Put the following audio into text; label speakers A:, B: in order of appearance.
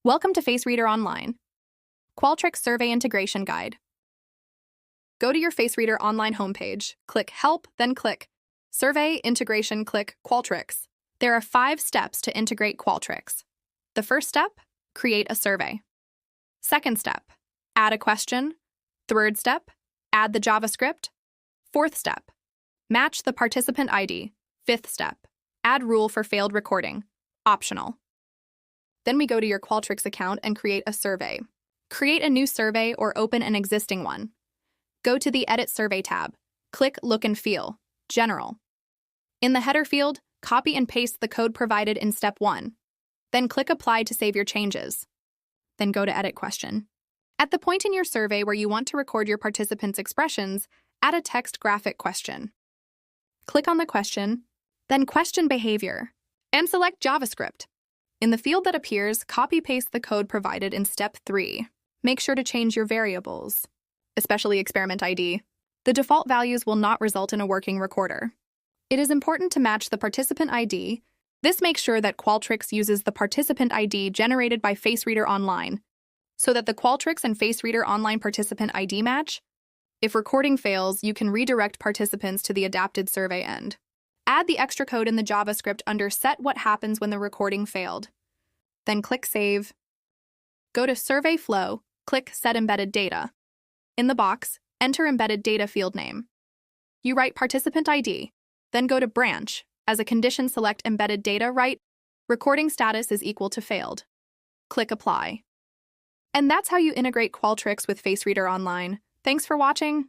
A: Welcome to FaceReader Online, Qualtrics Survey Integration Guide. Go to your FaceReader Online homepage, click Help, then click Survey Integration, click Qualtrics. There are 5 steps to integrate Qualtrics. The first step, create a survey. Second step, add a question. Third step, add the JavaScript. Fourth step, match the participant ID. Fifth step, add rule for failed recording, optional. Then we go to your Qualtrics account and create a survey. Create a new survey or open an existing one. Go to the Edit Survey tab. Click Look and Feel, General. In the header field, copy and paste the code provided in Step 1. Then click Apply to save your changes. Then go to Edit Question. At the point in your survey where you want to record your participants' expressions, add a text graphic question. Click on the question, then Question Behavior, and select JavaScript. In the field that appears, copy-paste the code provided in Step 3. Make sure to change your variables, especially experiment ID. The default values will not result in a working recorder. It is important to match the participant ID. This makes sure that Qualtrics uses the participant ID generated by FaceReader Online, so that the Qualtrics and FaceReader Online participant ID match. If recording fails, you can redirect participants to the adapted survey end. Add the extra code in the JavaScript under Set What Happens When the Recording Failed. Then click Save. Go to Survey Flow, click Set Embedded Data. In the box, enter Embedded Data field name. You write Participant ID, then go to Branch. As a condition, select Embedded Data, write Recording Status is equal to Failed. Click Apply. And that's how you integrate Qualtrics with FaceReader Online. Thanks for watching.